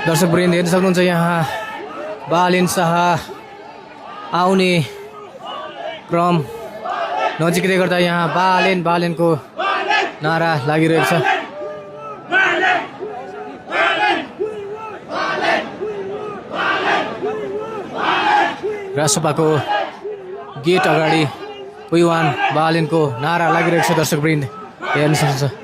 दर्शकवृन्द हेर्न सक्नुहुन्छ यहाँ बालेन शाह आउने क्रम नजिकै गर्दा यहाँ बालेनको नारा लागिरहेको छ। राजसभाको गेट अगाडि पहिवान बालेनको नारा लागिरहेको छ। दर्शकवृन्द हेर्न सक्नुहुन्छ।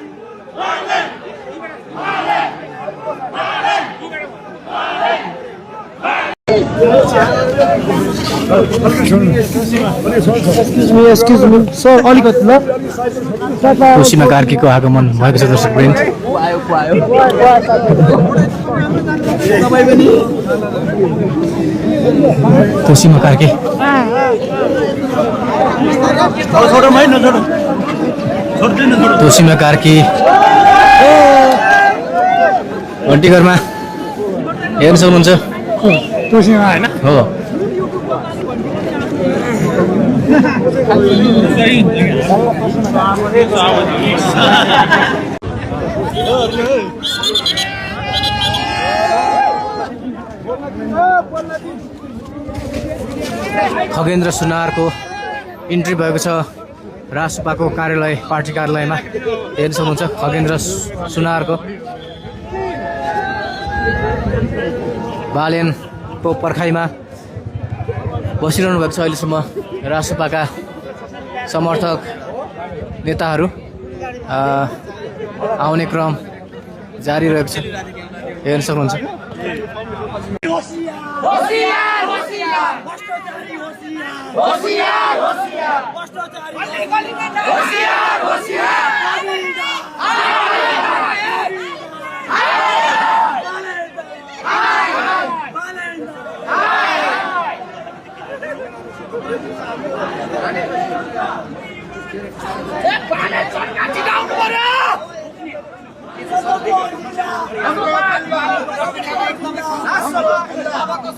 Excuse me, sir, अलिकति ल खुसीमा कार्कीको आगमन भएको छ। दर्शकवृन्द खुसीमा कार्की तुलसीमा कार्की घन्टीघरमा हेर्न सक्नुहुन्छ। तुलसीमा हैन हो खगेन्द्र सुनारको इन्ट्री भएको छ राजसभाको कार्यालय पार्टी कार्यालयमा। हेर्न सक्नुहुन्छ खगेन्द्र सुनारको बालेनको पर्खाइमा बसिरहनु भएको छ। अहिलेसम्म राजसभाका समर्थक नेताहरू आउने क्रम जारी रहेको छ। हेर्न सक्नुहुन्छ।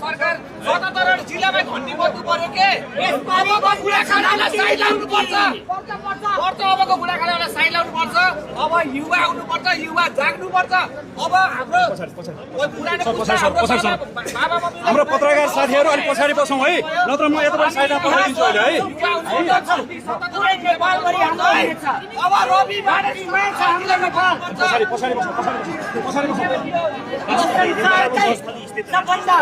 सरकार स्वतन्त्र जिल्लामा घन्टी बज्नु पर्यो के? अबको बुढाखानालाई साइड लाउनु पर्छ। अबको बुढाखानालाई साइड लाउनु पर्छ। अब युवा आउनु पर्छ, युवा जाग्नु पर्छ। अब हाम्रो हाम्रो पत्रकार साथीहरू अलिक पछाडि बसौँ है, नत्र म यताबाट साइडमा पठाइदिन्छु अहिले है। अब रवि पछाडि बसौँ। सबभन्दा